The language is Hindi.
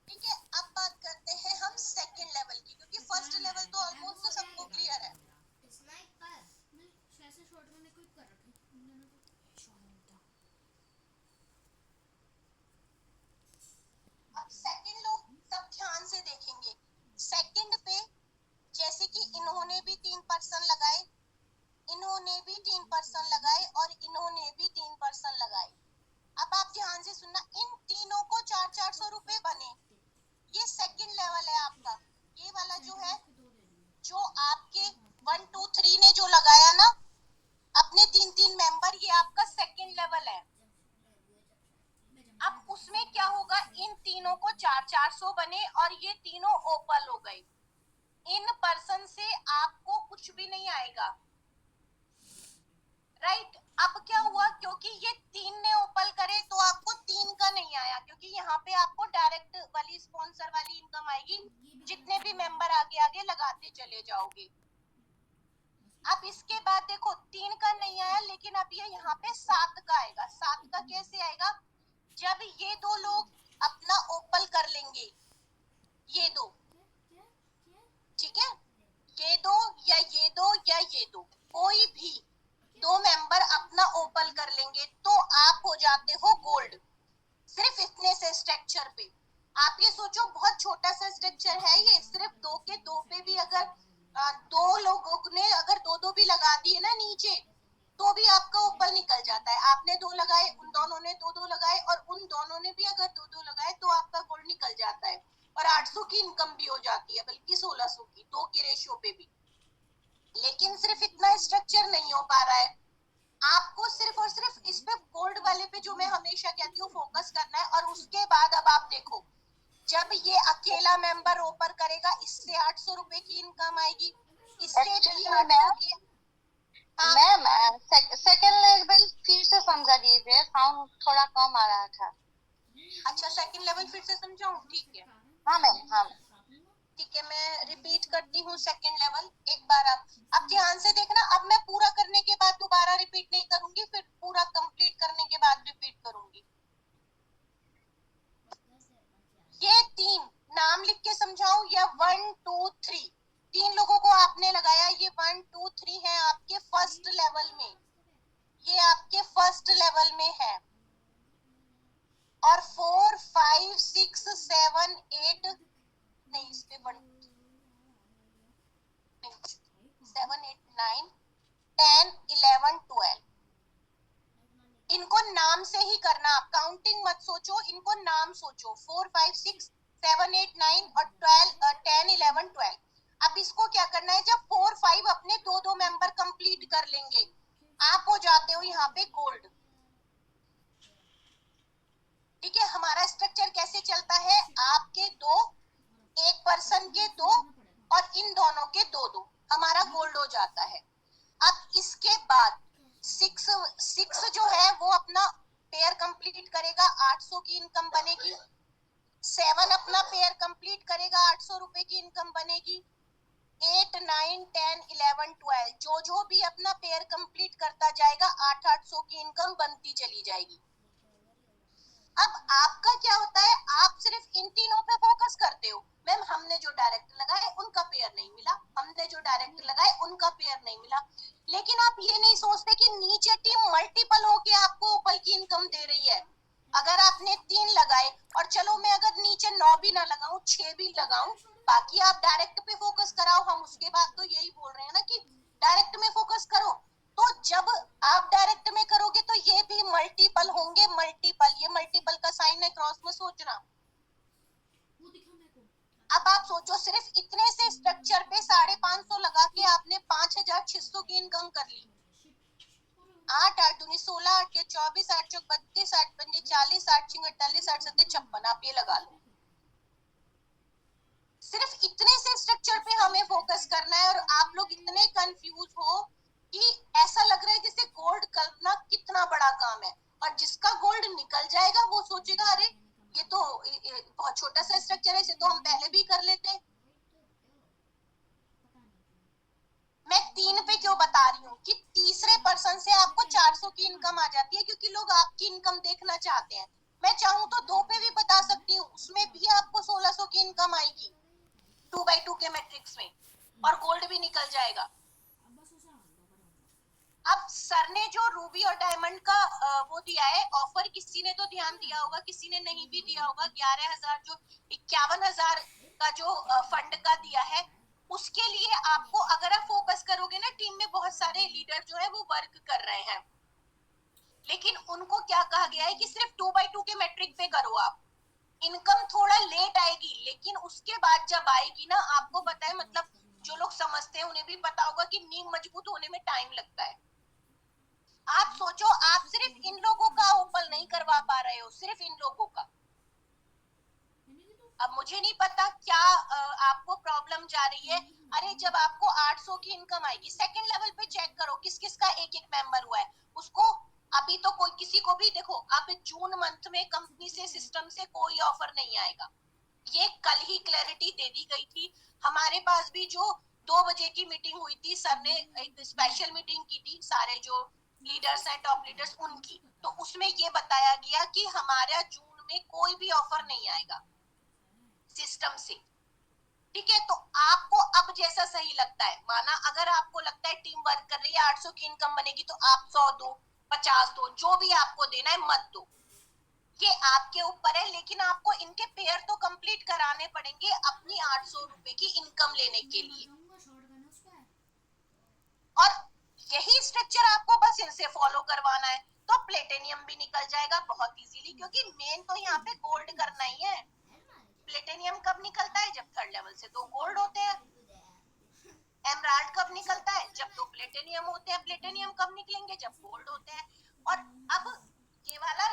ठीक है, अब बात करते हैं हम सेकंड लेवल की, क्योंकि फर्स्ट लेवल तो ऑलमोस्ट सबको क्लियर है। अब सेकंड लोग सब ध्यान से देखेंगे। सेकंड पे जैसे कि इन्होंने भी 3% लगाए, इन्होंने भी 3% लगाए और इन्होंने भी 3% लगाए। अब आप ध्यान से सुनना, इन तीनों को 400-400 रुपए बने। ये सेकंड लेवल है आपका। ये वाला जो है, जो आपके 1 2 3 ने जो लगाया ना अपने 3 3 मेंबर, ये आपका सेकंड लेवल है। अब उसमें क्या होगा, इन तीनों को 400-400 बने और ये तीनों ओपल हो गए। इन पर्सन से आपको कुछ भी नहीं आएगा, राइट। अब क्या हुआ, क्योंकि ये 3 ने ओपल करे तो आपको 3 का नहीं आया, क्योंकि यहाँ पे आपको डायरेक्ट वाली स्पॉन्सर वाली इनकम आएगी, जितने भी मेंबर आगे आगे लगाते चले जाओगे। अब इसके बाद देखो 3 का नहीं आया, लेकिन अब ये यहाँ पे 7 का आएगा। 7 का कैसे आएगा, जब ये दो लोग अपना ओपल कर लेंगे, ये दो, ठीक है, ये दो या ये दो या ये दो, कोई भी दो मेंबर अपना ओपल कर लेंगे तो आप हो जाते हो गोल्ड। सिर्फ इतने से स्ट्रक्चर पे आप ये सोचो, बहुत छोटा सा स्ट्रक्चर है ये, सिर्फ दो के दो पे भी अगर दो लोगों ने अगर दो दो भी लगा दिए ना नीचे, तो भी आपका ऊपर निकल जाता है। आपने दो लगाए, उन दोनों ने दो दो लगाए और उन दोनों ने भी अगर दो दो लगाए तो आपका गोल्ड निकल जाता है। और 800 की इनकम भी हो जाती है, बल्कि 1600 की, दो के रेशियो पे भी। लेकिन सिर्फ इतना स्ट्रक्चर नहीं हो पा रहा है। आपको सिर्फ और सिर्फ इस पे गोल्ड वाले पे, जो मैं हमेशा कहती हूँ, फोकस करना है। और उसके बाद अब आप देखो, जब ये अकेला मेंबर ओपर करेगा, इससे 800 रुपए की इनकम आएगी, इससे भी 800 की। हाँ मैम सेकंड लेवल फिर से समझा दीजिए, साउंड थोड़ा कम आ रहा था। अच्छा, सेकंड लेवल फिर से समझाऊं, ठीक है। हाँ मैम, हाँ मैम। ठीक है, मैं रिपीट करती हूँ सेकंड लेवल एक बार। अब ध्यान से देखना, अब मैं पूरा करने के बाद दोबारा रिपीट नहीं करूंगी, फिर पूरा कंप्लीट करने के बाद रिपीट करूंगी। ये 3 नाम लिख के समझाऊं या 1 2 3? 3 लोगों को आपने लगाया, ये 1 2 3 है आपके फर्स्ट लेवल में, ये आपके फर्स्ट लेवल में है। और 4 5 6 7 8, नहीं इस पे 7 8 9 10 11 12, इनको नाम से ही करना, आप काउंटिंग मत सोचो, इनको नाम सोचो। 4 5 6 7 8 9 और 12 10 11 12। अब इसको क्या करना है, जब 4 5 अपने दो दो मेंबर कंप्लीट कर लेंगे, आप हो जाते हो यहाँ पे गोल्ड। ठीक है, हमारा स्ट्रक्चर कैसे चलता है, आपके दो, एक पर्सन के दो और इन दोनों के दो दो, हमारा गोल्ड हो जाता है। अब इसके बाद 6 जो है वो अपना पेयर कंप्लीट करेगा, 800 की इनकम बनेगी। 7 अपना पेयर कंप्लीट करेगा, 800 रुपए की इनकम बनेगी। 8 9 10 11 12, जो जो भी अपना पेयर कंप्लीट करता जाएगा, 800 की इनकम बनती चली जाएगी। अब आपका क्या होता है, आप सिर्फ इन तीनों पे फोकस करते हो। मैम हमने जो डायरेक्ट लगाए उनका पेयर नहीं मिला, हमने जो डायरेक्ट लगाए उनका पेयर नहीं मिला। लेकिन आप ये नहीं सोचते कि नीचे टीम मल्टीपल होके आपको ऊपर की इनकम दे रही है। अगर आपने 3 लगाए और चलो मैं अगर नीचे 9 भी ना लगाऊं, 6 भी लगाऊं, बाकी आप डायरेक्ट पे फोकस कराओ। हम उसके बाद तो यही बोल रहे हैं ना कि डायरेक्ट में फोकस करो। तो जब आप डायरेक्ट में करोगे तो ये भी मल्टीपल होंगे, मल्टीपल, ये मल्टीपल का साइन है, क्रॉस में सोचना। अब आप सोचो, सिर्फ इतने से स्ट्रक्चर पे 550 लगा के आपने 5600 की इनकम कर ली। 8 8 दूनी 16, 8 के 24, 8 चौक 32, 8 पंजे 40, 8 छिंग 48, 8 सत्ते 56, आप ये लगा लो। सिर्फ इतने से स्ट्रक्चर पे हमें फोकस करना है। और आप लोग इतने कंफ्यूज हो कि ऐसा लग रहा है जैसे गोल्ड करना कितना बड़ा काम है, और जिसका गोल्ड निकल जाएगा वो सोचेगा अरे ये तो बहुत छोटा सा स्ट्रक्चर है, इसे तो हम पहले भी कर लेते। मैं 3 पे क्यों बता रही हूँ कि तीसरे पर्सन से आपको 400 की इनकम आ जाती है, क्योंकि लोग आपकी इनकम देखना चाहते हैं। मैं चाहूँ तो 2 पे भी बता सकती हूँ, उसमें भी आपको 1600 की इनकम आएगी 2x2 के मैट्रिक्स में, और गोल्ड भी निकल जाएगा। अब सर ने जो रूबी और डायमंड का वो दिया है ऑफर, किसी ने तो ध्यान दिया होगा, किसी ने नहीं भी दिया होगा। 11,000 जो 51,000 का जो फंड का दिया है, उसके लिए आपको अगर आप फोकस करोगे ना, टीम में बहुत सारे लीडर जो है वो वर्क कर रहे हैं, लेकिन उनको क्या कहा गया है कि सिर्फ 2x2 के मैट्रिक पे करो आप। इनकम थोड़ा लेट आएगी, लेकिन उसके बाद जब आएगी ना, आपको पता है, मतलब जो लोग समझते हैं उन्हें भी पता होगा कि नींव मजबूत होने में टाइम लगता है। आप सोचो, आप सिर्फ इन लोगों का ओपन नहीं करवा पा रहे हो, सिर्फ इन लोगों का। अब मुझे नहीं पता क्या आपको प्रॉब्लम जा रही है। अरे जब आपको 800 की इनकम आएगी, सेकंड लेवल पे चेक करो किस किस का एक एक मेंबर हुआ है उसको। अभी तो कोई किसी को भी देखो, अब जून मंथ में कंपनी से सिस्टम से कोई ऑफर नहीं आएगा, ये कल ही क्लैरिटी दे दी गई थी। हमारे पास भी जो 2 बजे की मीटिंग हुई थी, सर ने एक स्पेशल मीटिंग की थी सारे जो लीडर्स हैं, टॉप लीडर्स उनकी, तो उसमें ये बताया गया कि हमारा जून में कोई भी ऑफर नहीं आएगा सिस्टम से। ठीक है, तो आपको अब जैसा सही लगता है, माना अगर आपको लगता है टीम वर्क कर रही है 800 की इनकम बनेगी, तो आप 100 दो, 50 दो, जो भी आपको देना है मत दो, ये आपके ऊपर है। लेकिन आपको इनके पेयर तो कंप्लीट कराने पड़ेंगे अपनी 800 रुपए की इनकम लेने के लिए, और यही स्ट्रक्चर आपको बस इनसे फॉलो करवाना है, तो प्लेटिनियम भी निकल जाएगा बहुत इजीली, क्योंकि मेन तो यहाँ पे गोल्ड करना ही है। प्लेटिनियम कब निकलता है? जब थर्ड लेवल से 2 गोल्ड होते हैं। एमराल्ड कब निकलता है? जब 2 प्लेटिनियम होते हैं। प्लेटिनियम कब निकलेंगे? जब गोल्ड होते हैं। और अब ये वाला